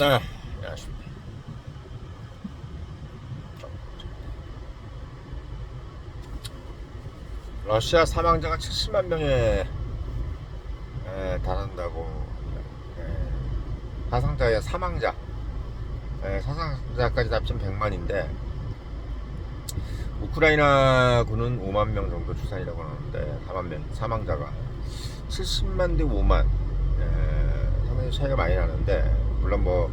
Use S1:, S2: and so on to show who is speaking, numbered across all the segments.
S1: 네, 안녕하십니까. 러시아 사망자가 70만 명에 달한다고 합니다. 사상자의 사망자, 사상자까지 합치면 100만인데 우크라이나군은 5만 명 정도 추산이라고 하는데 4만 명 사망자가 70만 대 5만, 상당히 차이가 많이 나는데 물론 뭐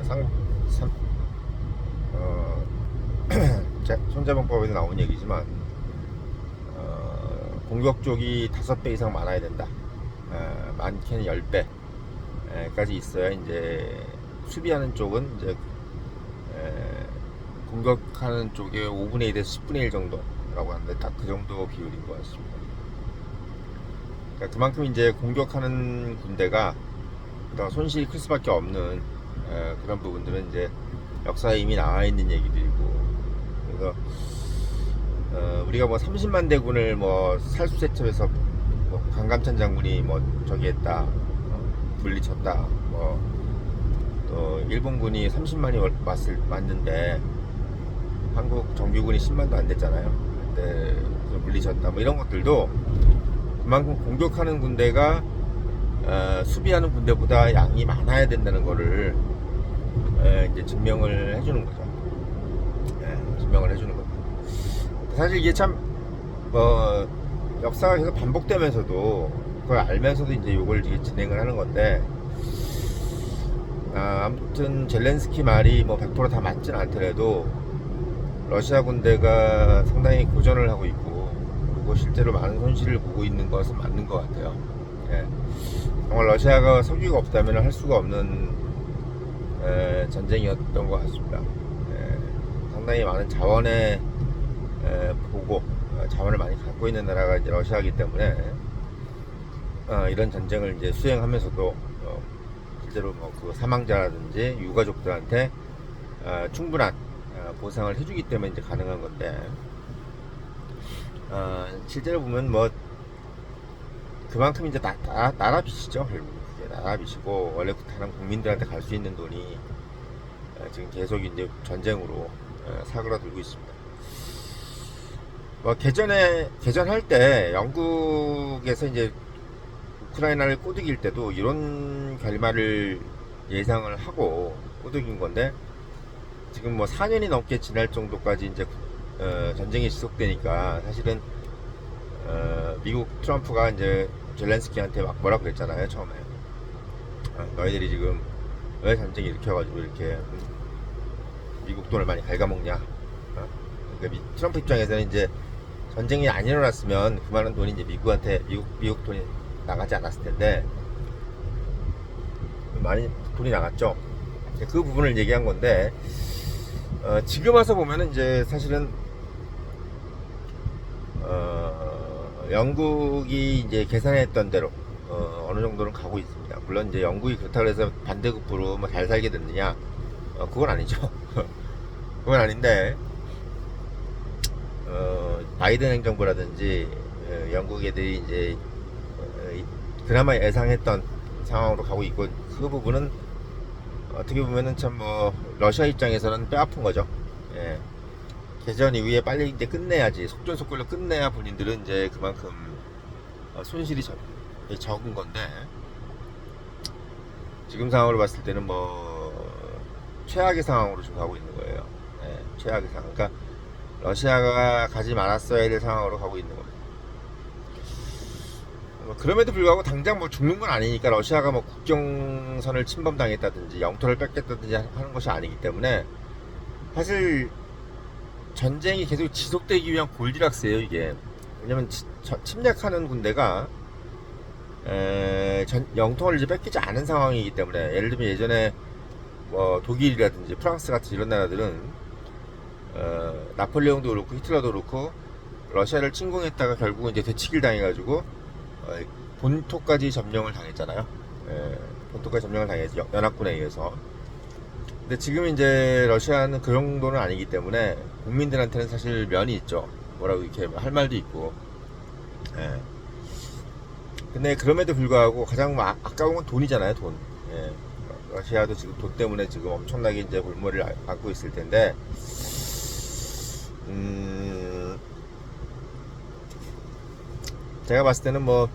S1: 상, 상, 어, 손자병법에도 나온 얘기지만 공격 쪽이 5배 이상 많아야 된다. 많게는 10배까지 있어야 이제 수비하는 쪽은 이제 공격하는 쪽에 5분의 1에서 10분의 1 정도라고 하는데 딱 그 정도 비율인 것 같습니다. 그러니까 그만큼 이제 공격하는 군대가 손실이 클 수밖에 없는 그런 부분들은 이제 역사에 이미 나와 있는 얘기들이고, 그래서 우리가 뭐 30만 대군을 뭐 살수세첩에서 뭐 강감찬 장군이 뭐 저기 했다, 물리쳤다, 뭐 또 일본군이 30만이 왔는데 한국 정규군이 10만도 안 됐잖아요. 근데 물리쳤다, 뭐 이런 것들도 그만큼 공격하는 군대가 수비하는 군대보다 양이 많아야 된다는 거를 이제 증명을 해주는 거죠. 증명을 해주는 거죠. 사실 이게 참 역사가 계속 반복되면서도 그걸 알면서도 이제 이걸 진행을 하는 건데, 아무튼 젤렌스키 말이 뭐 100%다 맞진 않더라도 러시아 군대가 상당히 고전을 하고 있고, 그리고 실제로 많은 손실을 보고 있는 것은 맞는 것 같아요. 정말 러시아가 석유가 없다면 할 수가 없는 전쟁이었던 것 같습니다. 상당히 많은 자원에 보고 자원을 많이 갖고 있는 나라가 이제 러시아이기 때문에 이런 전쟁을 이제 수행하면서도 실제로 뭐 그 사망자라든지 유가족들한테 충분한 보상을 해주기 때문에 이제 가능한 건데, 실제로 보면 뭐 그만큼 이제 나라 빚이죠. 결국 그게 나라 빚이고, 원래 다른 국민들한테 갈 수 있는 돈이 지금 계속 이제 전쟁으로 사그라들고 있습니다. 뭐 개전할 때 영국에서 이제 우크라이나를 꼬드길 때도 이런 결말을 예상을 하고 꼬드긴 건데, 지금 뭐 4년이 넘게 지날 정도까지 이제 전쟁이 지속되니까 사실은 미국 트럼프가 이제 젤렌스키한테 막 뭐라 그랬잖아요, 처음에. 너희들이 지금 왜 전쟁 일으켜가지고 이렇게 미국 돈을 많이 갉아먹냐. 그러니까 트럼프 입장에서는 이제 전쟁이 안 일어났으면 그 많은 돈이 이제 미국 돈이 나가지 않았을 텐데, 많이 돈이 나갔죠. 그 부분을 얘기한 건데, 지금 와서 보면은 이제 사실은 영국이 이제 계산했던 대로 어느 정도는 가고 있습니다. 물론 이제 영국이 그렇다고 해서 반대급부로 뭐 잘 살게 됐느냐, 그건 아니죠. 그건 아닌데, 바이든 행정부라든지 영국 애들이 이제 그나마 예상했던 상황으로 가고 있고, 그 부분은 어떻게 보면은 참 뭐 러시아 입장에서는 뼈 아픈 거죠. 예. 개전 이후에 빨리 이제 끝내야지, 속전속결로 끝내야 본인들은 이제 그만큼 손실이 적은 건데, 지금 상황으로 봤을 때는 뭐 최악의 상황으로 지금 가고 있는 거예요. 최악의 상황. 그러니까 러시아가 가지 말았어야 될 상황으로 가고 있는 겁니다. 그럼에도 불구하고 당장 뭐 죽는 건 아니니까, 러시아가 뭐 국경선을 침범당했다든지 영토를 뺏겼다든지 하는 것이 아니기 때문에, 사실 전쟁이 계속 지속되기 위한 골디락스예요, 이게. 왜냐면 침략하는 군대가 영토를 이제 뺏기지 않은 상황이기 때문에, 예를 들면 예전에 뭐 독일이라든지 프랑스 같은 이런 나라들은 나폴레옹도 그렇고 히틀러도 그렇고 러시아를 침공했다가 결국은 이제 되치기를 당해가지고 본토까지 점령을 당했잖아요. 본토까지 점령을 당했죠, 연합군에 의해서. 근데 지금 이제 러시아는 그 정도는 아니기 때문에 국민들한테는 사실 면이 있죠. 뭐라고 이렇게 할 말도 있고. 근데 그럼에도 불구하고 가장 아까운 건 돈이잖아요, 돈. 러시아도 지금 돈 때문에 지금 엄청나게 이제 골머리를 앓고 있을 텐데, 제가 봤을 때는 뭐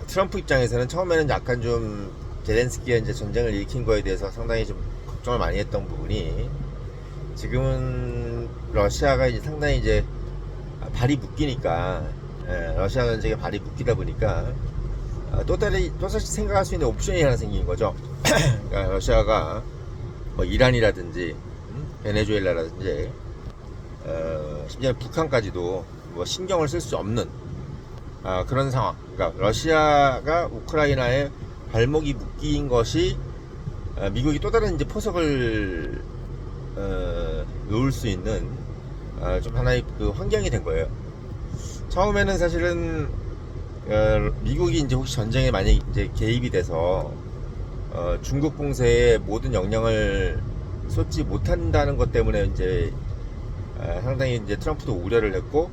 S1: 트럼프 입장에서는 처음에는 약간 좀 제렌스키가 이제 전쟁을 일으킨 거에 대해서 상당히 좀 걱정을 많이 했던 부분이, 지금은 러시아가 이제 상당히 이제 발이 묶이니까, 러시아 전쟁에 발이 묶이다 보니까 또 다시 생각할 수 있는 옵션이 하나 생긴 거죠. 그러니까 러시아가 뭐 이란이라든지 베네수엘라라든지 심지어 북한까지도 뭐 신경을 쓸 수 없는 그런 상황. 그러니까 러시아가 우크라이나에 발목이 묶인 것이 미국이 또 다른 이제 포석을 놓을 수 있는 좀 하나의 그 환경이 된 거예요. 처음에는 사실은 미국이 이제 혹시 전쟁에 만약 이제 개입이 돼서 중국 봉쇄에 모든 영향을 쏟지 못한다는 것 때문에 이제 상당히 이제 트럼프도 우려를 했고,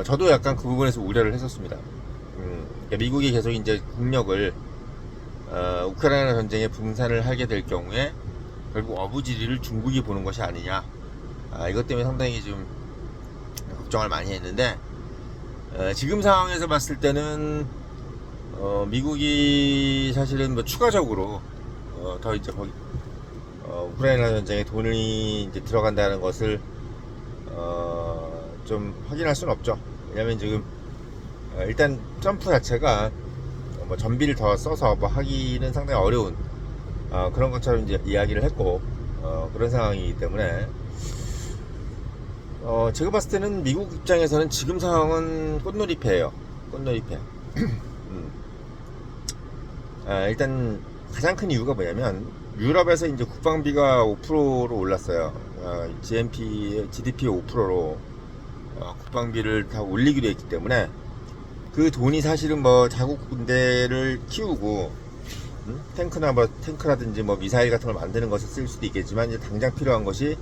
S1: 저도 약간 그 부분에서 우려를 했었습니다. 그러니까 미국이 계속 이제 국력을 우크라이나 전쟁에 분산을 하게 될 경우에 결국 어부지리를 중국이 보는 것이 아니냐, 이것 때문에 상당히 좀 걱정을 많이 했는데, 지금 상황에서 봤을 때는 미국이 사실은 뭐 추가적으로 더 이제 거기 우크라이나 전쟁에 돈이 이제 들어간다는 것을 좀 확인할 수는 없죠. 왜냐면 지금 일단 트럼프 자체가 뭐 전비를 더 써서 뭐 하기는 상당히 어려운 그런 것처럼 이제 이야기를 했고, 그런 상황이기 때문에 제가 봤을 때는 미국 입장에서는 지금 상황은 꽃놀이패예요. 꽃놀이패. 일단 가장 큰 이유가 뭐냐면, 유럽에서 이제 국방비가 5%로 올랐어요. GDP의 5%로 국방비를 다 올리기로 했기 때문에, 그 돈이 사실은 뭐 자국 군대를 키우고 탱크라든지 뭐 미사일 같은 걸 만드는 것에 쓸 수도 있겠지만, 이제 당장 필요한 것이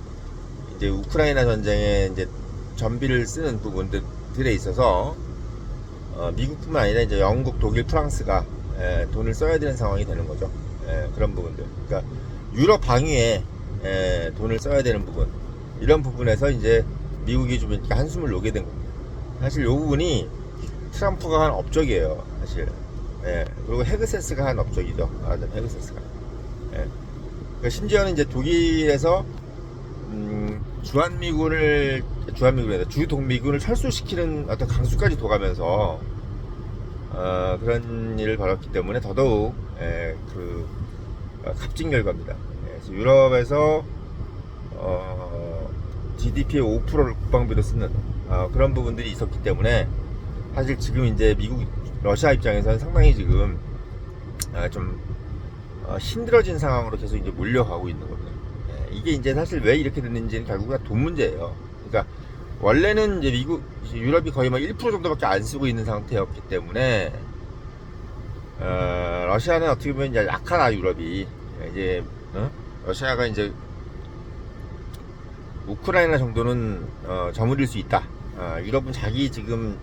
S1: 이제 우크라이나 전쟁에 이제 전비를 쓰는 부분들에 있어서 미국뿐만 아니라 이제 영국, 독일, 프랑스가 돈을 써야 되는 상황이 되는 거죠. 그런 부분들. 그러니까 유럽 방위에 돈을 써야 되는 부분, 이런 부분에서 이제 미국이 좀 이렇게 한숨을 놓게 된 겁니다. 사실 이 부분이 트럼프가 한 업적이에요, 사실. 그리고 헤그세스가 한 업적이죠. 헤그세스가. 그러니까 심지어는 이제 독일에서 주동미군을 철수시키는 어떤 강수까지 둬가면서 그런 일을 벌였기 때문에 더더욱 값진 결과입니다. 그래서 유럽에서 GDP의 5%를 국방비로 쓰는 그런 부분들이 있었기 때문에, 사실 지금 이제 러시아 입장에서는 상당히 지금 좀 힘들어진 상황으로 계속 이제 몰려가고 있는 겁니다. 이게 이제 사실 왜 이렇게 됐는지는 결국은 돈 문제예요. 그러니까 원래는 이제 유럽이 거의 막 1% 정도밖에 안 쓰고 있는 상태였기 때문에, 러시아는 어떻게 보면 이제 약하다, 유럽이. 이제 러시아가 이제 우크라이나 정도는 저물릴 수 있다. 유럽은 자기 지금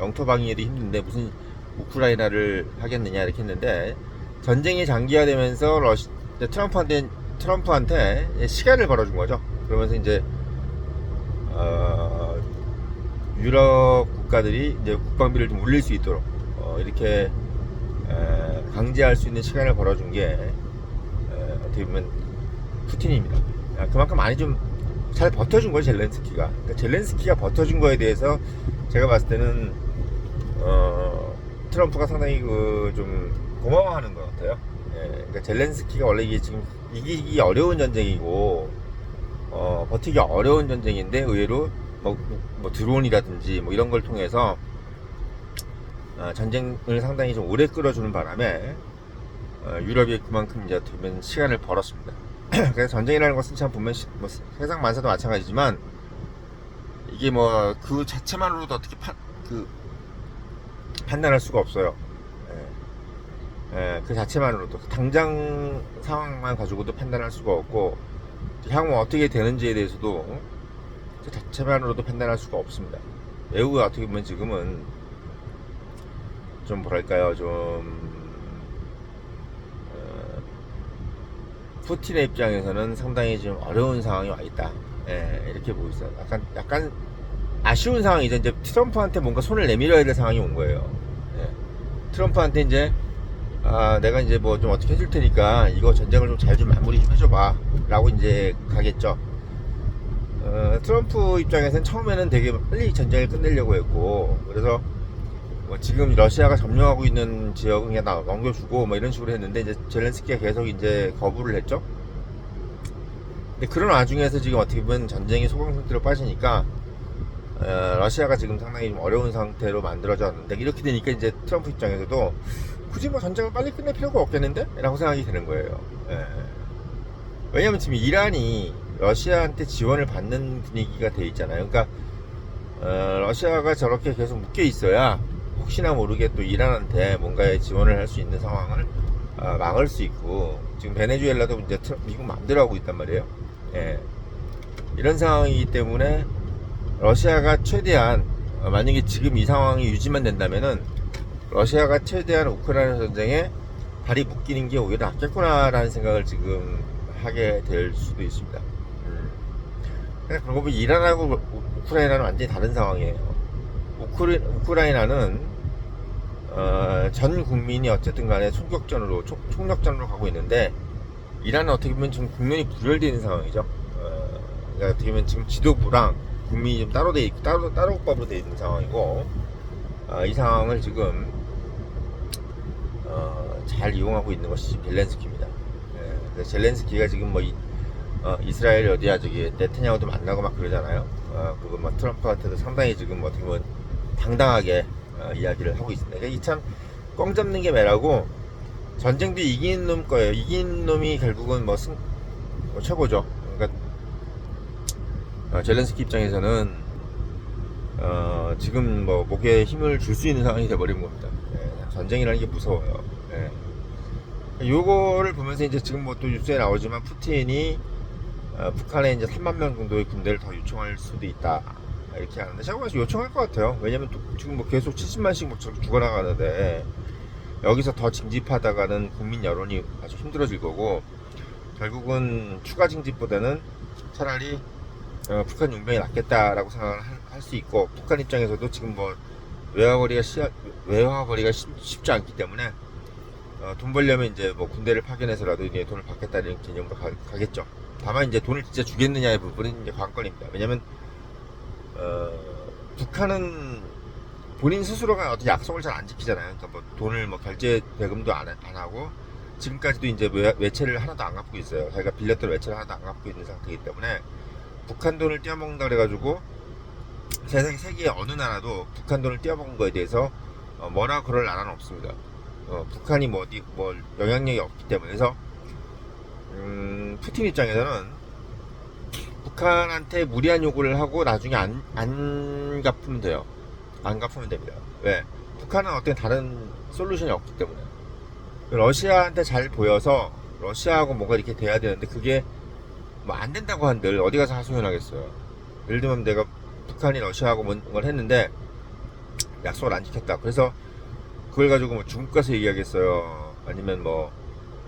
S1: 영토 방위에도 힘든데 무슨 우크라이나를 하겠느냐 이렇게 했는데, 전쟁이 장기화되면서 트럼프한테 시간을 벌어준 거죠. 그러면서 이제 유럽 국가들이 이제 국방비를 좀 올릴 수 있도록 이렇게 강제할 수 있는 시간을 벌어준 게 어떻게 보면 푸틴입니다. 그만큼 많이 좀 잘 버텨준 거죠, 젤렌스키가. 그러니까 젤렌스키가 버텨준 거에 대해서 제가 봤을 때는 트럼프가 상당히 좀 고마워하는 것 같아요. 그러니까 젤렌스키가 원래 이게 지금 이기기 어려운 전쟁이고 버티기 어려운 전쟁인데, 의외로 뭐 드론이라든지 뭐 이런 걸 통해서 전쟁을 상당히 좀 오래 끌어주는 바람에 유럽이 그만큼 이제 어떻게 시간을 벌었습니다. 그래서 전쟁이라는 것은 참 보면 뭐 세상 만사도 마찬가지지만, 이게 뭐 그 자체만으로도 어떻게 판단할 수가 없어요. 그 자체만으로도 당장 상황만 가지고도 판단할 수가 없고, 향후 어떻게 되는지에 대해서도 그 자체만으로도 판단할 수가 없습니다. 매우 어떻게 보면 지금은 좀 뭐랄까요, 좀 푸틴의 입장에서는 상당히 좀 어려운 상황이 와 있다. 예, 이렇게 보고 있어요. 약간 아쉬운 상황이죠. 이제 트럼프한테 뭔가 손을 내밀어야 될 상황이 온 거예요. 예. 트럼프한테 이제 내가 이제 뭐 좀 어떻게 해줄 테니까 이거 전쟁을 좀 잘 좀 마무리 좀 해줘봐 라고 이제 가겠죠. 트럼프 입장에서는 처음에는 되게 빨리 전쟁을 끝내려고 했고, 그래서 뭐 지금 러시아가 점령하고 있는 지역은 그냥 넘겨주고 뭐 이런 식으로 했는데, 이제 젤렌스키가 계속 이제 거부를 했죠. 근데 그런 와중에서 지금 어떻게 보면 전쟁이 소강 상태로 빠지니까 러시아가 지금 상당히 좀 어려운 상태로 만들어졌는데, 이렇게 되니까 이제 트럼프 입장에서도 굳이 뭐 전쟁을 빨리 끝낼 필요가 없겠는데? 라고 생각이 드는 거예요. 예. 왜냐면 지금 이란이 러시아한테 지원을 받는 분위기가 돼 있잖아요. 그러니까 러시아가 저렇게 계속 묶여 있어야 혹시나 모르게 또 이란한테 뭔가의 지원을 할 수 있는 상황을 막을 수 있고, 지금 베네수엘라도 이제 미국 마음대로 하고 있단 말이에요. 예. 이런 상황이기 때문에 러시아가 최대한 만약에 지금 이 상황이 유지만 된다면은 러시아가 최대한 우크라이나 전쟁에 발이 묶이는 게 오히려 낫겠구나라는 생각을 지금 하게 될 수도 있습니다. 그러니까 그러고 보면 이란하고 우크라이나는 완전히 다른 상황이에요. 우크라이나는 전 국민이 어쨌든 간에 총력전으로 가고 있는데, 이란은 어떻게 보면 지금 국면이 분열되어 있는 상황이죠. 그러니까 어떻게 보면 지금 지도부랑 국민이 좀 따로 돼 있고 따로 법으로 되어 있는 상황이고, 이 상황을 지금 잘 이용하고 있는 것이 젤렌스키입니다. 그래서 젤렌스키가 지금 뭐 이스라엘 어디야 저기 네타냐후도 만나고 막 그러잖아요. 그거 뭐 트럼프한테도 상당히 지금 어떻게 보면 당당하게 이야기를 하고 있습니다. 그러니까 이참 꽝 잡는 게 매라고, 전쟁도 이긴 놈 거예요. 이긴 놈이 결국은 뭐 최고죠. 그러니까 젤렌스키 입장에서는 지금 뭐 목에 힘을 줄 수 있는 상황이 돼버린 겁니다. 전쟁이라는 게 무서워요. 요거를 보면서 이제 지금 뭐 또 뉴스에 나오지만 푸틴이 북한에 이제 3만 명 정도의 군대를 더 요청할 수도 있다, 이렇게 하는데, 제가 봐서 요청할 것 같아요. 왜냐면 또 지금 뭐 계속 70만씩 뭐 죽어나가는데, 여기서 더 징집하다가는 국민 여론이 아주 힘들어질 거고, 결국은 추가 징집보다는 차라리 북한 용병이 낫겠다라고 생각을 할 수 있고, 북한 입장에서도 지금 뭐 외화거리가 쉽지 않기 때문에 돈 벌려면 이제 뭐 군대를 파견해서라도 이제 돈을 받겠다는 개념으로 가겠죠. 다만 이제 돈을 진짜 주겠느냐의 부분은 이제 관건입니다. 왜냐면 북한은 본인 스스로가 어떤 약속을 잘 안 지키잖아요. 그러니까 뭐 돈을 뭐 결제 대금도 안 하고, 지금까지도 이제 외채를 하나도 안 갚고 있어요. 자기가 빌렸던 외채를 하나도 안 갚고 있는 상태이기 때문에, 북한 돈을 떼어먹는다 그래가지고 세계의 어느 나라도 북한 돈을 떼어먹은 거에 대해서 뭐라 그럴 나라는 없습니다. 북한이 뭐 영향력이 없기 때문에. 그래서 푸틴 입장에서는 북한한테 무리한 요구를 하고 나중에 안 갚으면 돼요. 안 갚으면 됩니다. 왜? 북한은 어떤 다른 솔루션이 없기 때문에. 러시아한테 잘 보여서 러시아하고 뭔가 이렇게 돼야 되는데, 그게 뭐 안 된다고 한들 어디 가서 하소연하겠어요. 예를 들면 내가 북한이 러시아하고 뭔가를 했는데 약속을 안 지켰다. 그래서 그걸 가지고 뭐 중국 가서 얘기하겠어요? 아니면 뭐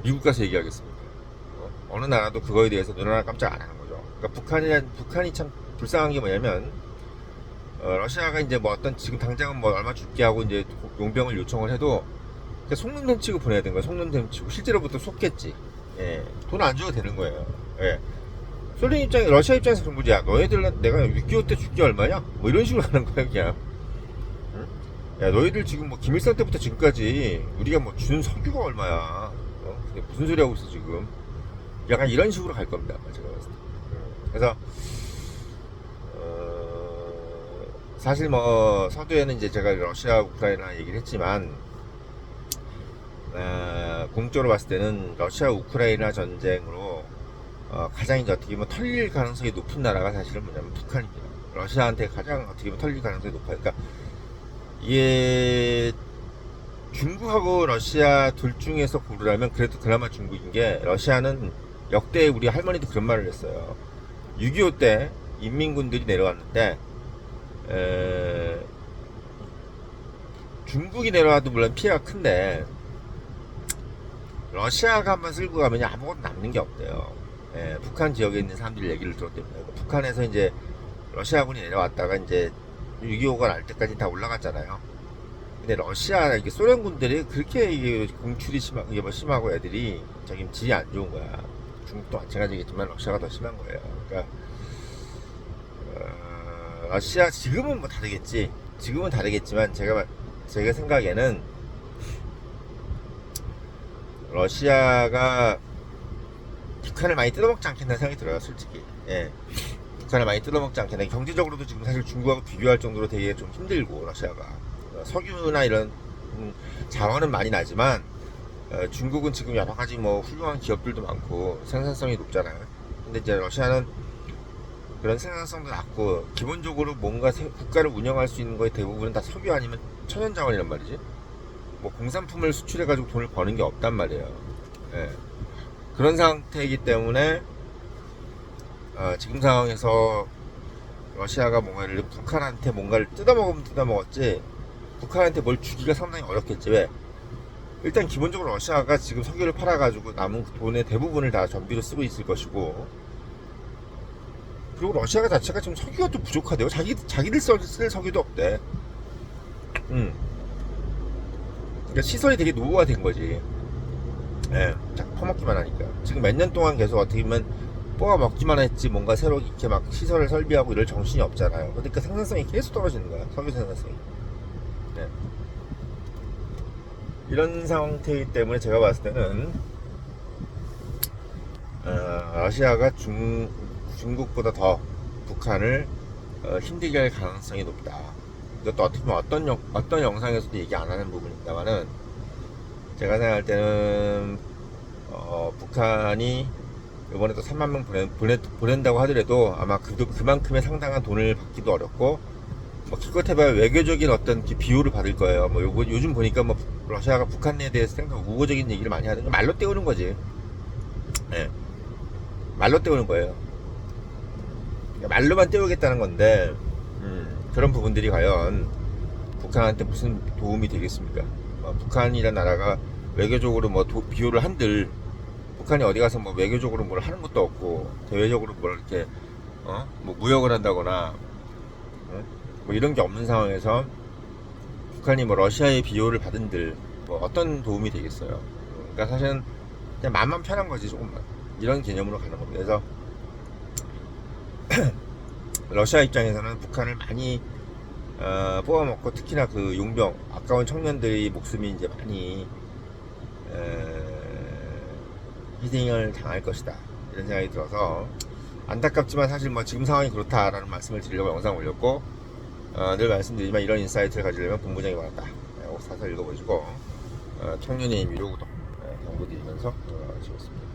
S1: 미국 가서 얘기하겠습니까? 어느 나라도 그거에 대해서 눈 하나 깜짝 안 하는 거죠. 그러니까 북한이 참 불쌍한 게 뭐냐면, 러시아가 이제 뭐 어떤 지금 당장은 뭐 얼마 줄게 하고 이제 용병을 요청을 해도 속는 셈 치고 보내야 되는 거예요. 속는 셈 치고 실제로부터 속겠지. 예, 돈 안 줘도 되는 거예요. 예. 러시아 입장에서 그런 거지. 야, 너희들 내가 6.25 때 줄게 얼마냐? 뭐 이런 식으로 하는 거야 그냥. 야, 너희들 지금 뭐 김일성 때부터 지금까지 우리가 뭐 준 석유가 얼마야? 그게 무슨 소리 하고 있어 지금? 약간 이런 식으로 갈 겁니다, 제가 봤을 때. 그래서 사실 뭐 서두에는 이제 제가 러시아 우크라이나 얘기를 했지만, 공적으로 봤을 때는 러시아 우크라이나 전쟁으로 가장 이제 어떻게 보면 털릴 가능성이 높은 나라가 사실은 뭐냐면 북한입니다. 러시아한테 가장 어떻게 보면 털릴 가능성이 높아요. 그러니까 이게 중국하고 러시아 둘 중에서 고르라면 그래도 그나마 중국인 게, 러시아는 역대 우리 할머니도 그런 말을 했어요. 6.25 때 인민군들이 내려왔는데 중국이 내려와도 물론 피해가 큰데 러시아가 한번 쓸고 가면 아무것도 남는 게 없대요. 예, 북한 지역에 있는 사람들 얘기를 들었대요. 북한에서 이제 러시아군이 내려왔다가 이제 6.25가 날 때까지 다 올라갔잖아요. 근데 러시아, 이게 소련군들이 그렇게 이게 공출이 이게 뭐 심하고 애들이 저기 질이 안 좋은 거야. 중국도 마찬가지겠지만 러시아가 더 심한 거예요. 그러니까 러시아 지금은 뭐 다르겠지. 지금은 다르겠지만 제가 생각에는 러시아가 북한을 많이 뜯어먹지 않겠나 생각이 들어요, 솔직히. 예. 북한을 많이 뜯어먹지 않겠나. 경제적으로도 지금 사실 중국하고 비교할 정도로 되게 좀 힘들고, 러시아가. 석유나 이런 자원은 많이 나지만, 중국은 지금 여러 가지 뭐 훌륭한 기업들도 많고, 생산성이 높잖아요. 근데 이제 러시아는 그런 생산성도 낮고, 기본적으로 뭔가 국가를 운영할 수 있는 거의 대부분은 다 석유 아니면 천연자원이란 말이지. 뭐 공산품을 수출해가지고 돈을 버는 게 없단 말이에요. 예. 그런 상태이기 때문에 지금 상황에서 러시아가 뭔가를 북한한테 뭔가를 뜯어먹으면 뜯어먹었지 북한한테 뭘 주기가 상당히 어렵겠지. 왜? 일단 기본적으로 러시아가 지금 석유를 팔아가지고 남은 돈의 대부분을 다 전비로 쓰고 있을 것이고, 그리고 러시아가 자체가 지금 석유가 또 부족하대요. 자기들 쓸 석유도 없대. 그러니까 시설이 되게 노후화된 거지. 예, 퍼먹기만 하니까. 지금 몇 년 동안 계속 어떻게 보면 뽑아 먹기만 했지 뭔가 새로 이렇게 막 시설을 설비하고 이럴 정신이 없잖아요. 그러니까 생산성이 계속 떨어지는 거야. 석유 생산성이. 네. 이런 상태이기 때문에 제가 봤을 때는 러시아가 중국보다 더 북한을 힘들게 할 가능성이 높다. 이것도 어떻게 보면 어떤 영상에서도 얘기 안 하는 부분입니다만은, 제가 생각할 때는 북한이 이번에 또 3만 명 보낸다고 하더라도 아마 그만큼의 상당한 돈을 받기도 어렵고, 뭐 기껏해봐야 외교적인 어떤 비호를 받을 거예요. 뭐 요즘 보니까 뭐 러시아가 북한에 대해서 생각 우호적인 얘기를 많이 하는 거 말로 때우는 거지. 네. 말로 때우는 거예요. 그러니까 말로만 때우겠다는 건데, 그런 부분들이 과연 북한한테 무슨 도움이 되겠습니까? 북한이라는 나라가 외교적으로 뭐 비호를 한들 북한이 어디 가서 뭐 외교적으로 뭘 하는 것도 없고, 대외적으로 뭘 이렇게 뭐 무역을 한다거나 뭐 이런 게 없는 상황에서 북한이 뭐 러시아의 비호를 받은들 뭐 어떤 도움이 되겠어요? 그러니까 사실은 그냥 마음만 편한 거지, 조금만. 이런 개념으로 가는 겁니다. 그래서 러시아 입장에서는 북한을 많이 뽑아먹고, 특히나 그 용병 아까운 청년들의 목숨이 이제 많이 희생을 당할 것이다, 이런 생각이 들어서 안타깝지만 사실 뭐 지금 상황이 그렇다라는 말씀을 드리려고 영상 올렸고, 늘 말씀드리지만 이런 인사이트를 가지려면 본부장이 많았다. 꼭 사서 읽어보시고 청년의 위로 구독 당부드리면서 들어가시겠습니다.